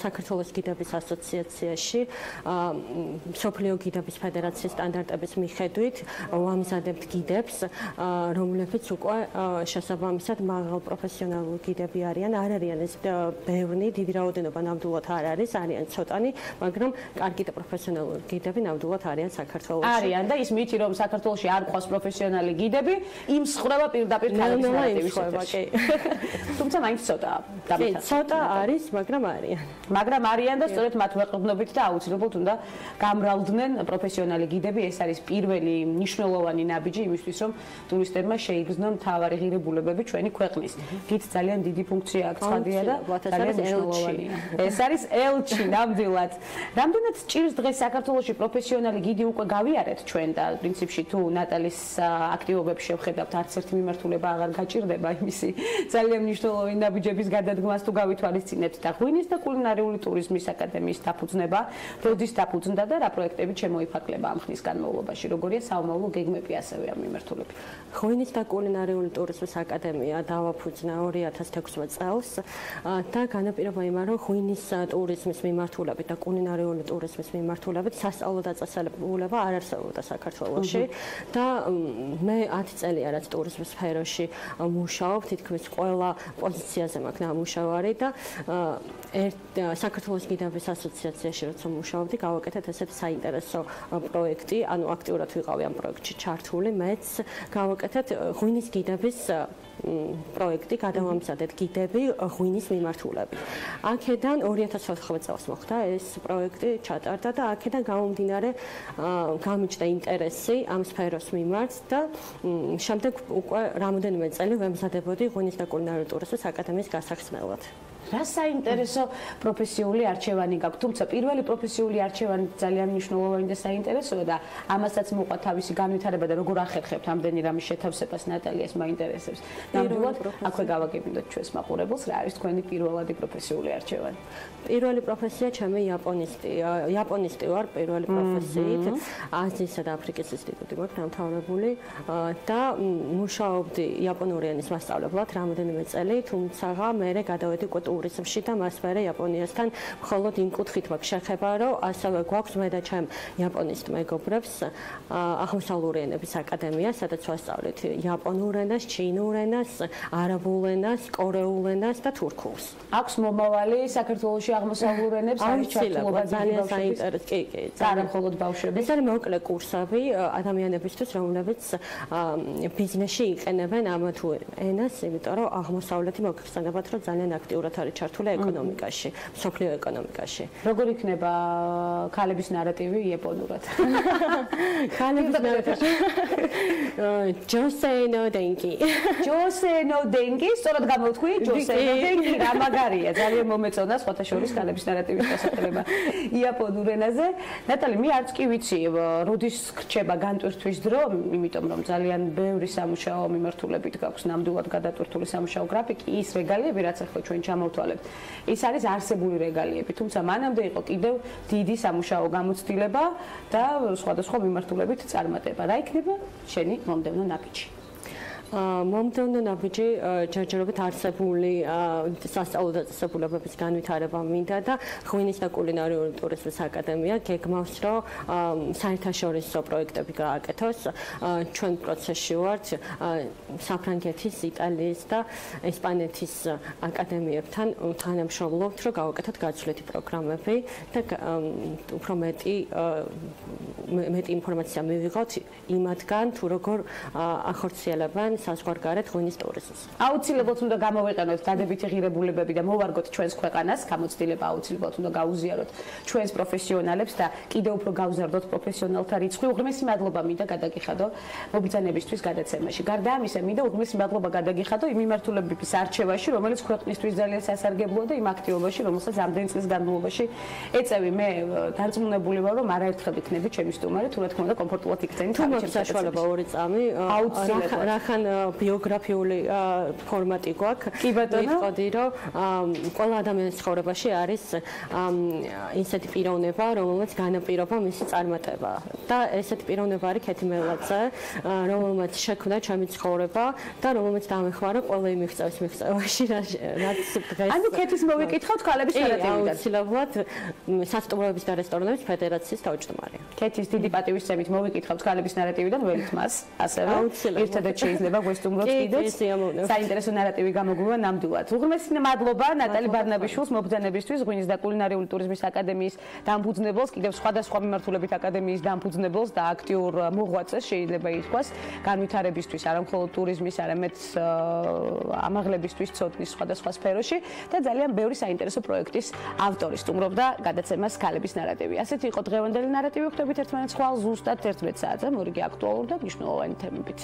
საქართველოს გიდების ასოციაციაში მსოფლიო გიდების ფედერაციის სტანდარტების მიხედვით ვამზადებთ გიდებს, რომლებიც უკვე შესაბამისად მაღალ პროფესიონალური გიდები არიან. არ არიან ეს ბევრი, დიდი რაოდენობა ნამდვილად არ არის, არიან ცოტანი, მაგრამ კარგი და პროფესიონალური გიდები ნამდვილად არიან საქართველოში. არიან და ის მითი რომ საქართველოში არ ყავს პროფესიონალი გიდები, იმ სხდება პირდაპირ ქალების ნარატივის ეთერში. თუმცა მაინც ცოტაა. ცოტა არის, მაგრამ არიან. მაგრამ არიან და სწორედ მათ ვეყრდნობით და აუცილებლად უნდა გამრავლდნენ პროფესიონალი გიდები. ეს არის პირველი მნიშვნელოვანი ნაბიჯი იმისთვის, რომ ტურისტებმა შეიგრძნონ მთავარი ღირებულებები ჩვენი ქვეყნის. გიდს ძალიან დიდი ფუნქცია აქვს ხადია და ძალიან მნიშვნელოვანია. ეს არის ელჩი ნამდვილად. რამდენად ჭირს დღეს საქართველოში პროფესიონალი გიდი უკვე გავიარეთ ჩვენ და პრინციპში თუ ნატალის აქტივობებს შევხედავთ, არც ერთი მიმართულება აღარ გაჭირდება იმისი ძალიან მნიშვნელოვანი ნაბიჯების გადადგმას თუ გავითვალისწინებთ და ღვინის და კულინარიული ტურიზმის აკადემიის დაფუძნება, როდის დაფუძნდა და რა პროექტები შემოიფარგლება ამ ხნის განმავლობაში, როგორია საომავლო გეგმები ასევე ამ მიმართულებით. ღვინის და კულინარიული ტურიზმის აკადემია დავაფუძნა 2016 წელს და განაპირობა იმან, რომ ღვინის ტურიზმის მიმართულებით და კულინარიული ტურიზმის მიმართულებით სასწავლო დაწესებულება არ არსებობდა საქართველოში და მე 10 წელია რაც ტურიზმის სფეროში მუშაობ, თითქმის ყველა პოზიციაზე მაქვს ნამუშევარი და საქართველოს გიდების ასოციაციაში როცა მუშაობდი, გავაკეთეთ ესეთი საინტერესო პროექტი, ანუ აქტიურად ვიყავი ამ პროექტში ჩართული, მეც გავაკეთეთ ღვინის გიდების პროექტი, გადავამზადეთ გიდები ღვინის მიმართულებით. აქედან 2014 წელს მოხდა ეს პროექტი, ჩატარდა და აქედან გამომდინარე გამიჩნდა ინტერესი ამ სფეროს მიმართ და შემდეგ უკვე რამოდენიმე წელი ვემზადებოდი ღვინის და კულინარიული ტურიზმის აკადემიის გასახსნელად. რა საინტერესო პროფესიული არჩევანი გაქვთ, თუმცა პირველი პროფესიული არჩევანი ძალიან მნიშვნელოვანი და საინტერესოა და ამასაც მოყვა თავისი განვითარება და როგორ ახერხებთ ამდენი რამის შეთავსებას ნატალიას მაინტერესებს. ნამდვილად აქვე გავაგებინოთ ჩვენს მაყურებელს, რა არის თქვენი პირველადი პროფესიული არჩევანი. პირველი პროფესია ჩემი იაპონისტი ვარ პირველი პროფესიით, აზიისა და აფრიკის ინსტიტუტი მაქვს დამთავრებული და მუშაობდი იაპონური ენის მასწავლებლად რამოდენიმე წელი, თუმცა მე გადავედი ტურიზმში და მას მერე იაპონიასთან მხოლოდ იმ კუთხით მაქვს შეხება, რომ ასევე გვაქვს მე და ჩემ იაპონისტ მეგობრებს აღმოსავლური ენების აკადემია, სადაც ვასწავლეთ იაპონურ ენას, ჩინურ ენას, არაბულ ενას, კორეულ ენას და თურქულს. აქვს მომავალი საქართველოში აღმოსავლურ ენებს არის ჩართულობა ძალიან საინტერესო. კი, არა მხოლოდ ბავშვები. ეს არის მოკლე კურსები ადამიანებისთვის, რომლებიც ბიზნესში იყენებენ ამ თუ ენას, იმიტომ რომ აღმოსავლეთი მოგხსენებათ, რომ ძალიან აქტიურად არის ჩართული ეკონომიკაში, მსოფლიო ეკონომიკაში. როგორ იქნება ქალების ნარატივი იაპონურად? ქალების ნარატივი. ჯოსეინო დენკი. ჯოსეინო დენკი, სწორად გამოვთქვი, ჯოსეინო დენკი, რა მაგარია, ძალიან მომეწონა სხვათა შორის ქალების ნარატივის დასახელება იაპონურ ენაზე. ნატალი, მე არც კი ვიცი, როდის რჩება განტვირთვის დრო, იმიტომ რომ ძალიან ბევრი სამუშაო მიმართულებით გაქვს ნამდვილად გადატვირთული სამუშაო გრაფიკი, ის რეგალიები, რაც ახლა ჩვენ ჩამოვთვალებთ. ის არის არსებული რეგალიები, თუმცა მანამდე იყო კიდევ დიდი სამუშაო გამოცდილება და სხვადასხვა მიმართულებით წარმატება. რა იქნება შენი მომდევნო ნაბიჯი? მომდევნო ნაბიჯი ჯერჯერობით არსებული სასწავლო დაწესებულებების განვითარება მინდა და ღვინის და კულინარიული ტურიზმის აკადემია გეგმავს, რომ საერთაშორისო პროექტები გააკეთოს. ჩვენ პროცესში ვართ საფრანგეთის, იტალიის და ესპანეთის აკადემიებთან თანამშრომლობთ, რომ გავაკეთოთ გაცვლითი პროგრამები და უფრო მეტი ინფორმაცია მივიღოთ იმათგან, თუ როგორ ახორციელებენ საზღვარგარეთ ღვინის ტურიზმს. აუცილებლად უნდა გამოვიყენოთ დადებითი ღირებულებები და მოვარგოთ ჩვენს ქვეყანას, გამოცდილება აუცილებლად უნდა გაუზიაროთ ჩვენს პროფესიონალებს და კიდევ უფრო გავზარდოთ პროფესიონალთა რიცხვი. უღრმესი მადლობა მინდა გადაგიხადო მობრძანებისთვის გადაცემაში. გარდა ამისა, მინდა უღრმესი მადლობა გადაგიხადო იმ მიმართულებების არჩევაში, რომელიც ქვეყნისთვის ძალიან სასარგებლოა და იმ აქტივობაში, რომელსაც ამდენი წლის განმავლობაში ეწევი. მე დარწმუნებული ვარ, რომ არაერთხელ იქნები ჩემი სტუმარი, თუ რა თქმა უნდა, კომფორტულად იქცენით თუ მაქვს საშუალება 2 წამი, რახან ბიოგრაფიული ფორმატი გვაქვს. კი ბატონო, ვიტყოდი, რომ ყველა ადამიანის ცხოვრებაში არის ისეთი პიროვნება, რომელმაც განაპირობა მისი წარმატება. და ესეთი პიროვნება არის ქეთი მელაძე, რომელმაც შექმნა ჩემი ცხოვრება და რომელმაც დამეხმარა ყველა იმ მიღწევაში, რაც დღეს. ანუ ქეთის მოვიკითხავთ ქალების ნარატივიდან. აუცილებლად სასტუმროების და რესტორნების ფედერაციის თავმჯდომარე. ქეთის დიდი პატივისცემით მოვიკითხავთ ქალების ნარატივიდან ველით მას, ასევე. ერთადაც შეიძლება გვესტუმროთ კიდეც. საინტერესო ნარატივი გამოგვივა ნამდვილად. უღრმესი მადლობა ნატალი ბარნაბიშვილს მობრძანებისთვის, ღვინის და კულინარიული ტურიზმის აკადემიის დამფუძნებელს, კიდევ სხვადასხვა მიმართულებით აკადემიის დამფუძნებელს და აქტიურ მოღვაწეს შეიძლება ითქვას, განვითარებისთვის, არა მხოლოდ ტურიზმის, არამედ ამაღლებისთვის ცოდნის სხვადასხვა სფეროში და ძალიან ბევრი საინტერესო პროექტის ავტორი სტუმრობდა გადაცემას ქალების ნარატივი. ასეთი იყო დღევანდელი ნარატივი, ხვდებით ერთმანეთს ხვალ ზუსტად 11 საათზე, მორიგი აქტუალური და მნიშვნელოვანი თემებით.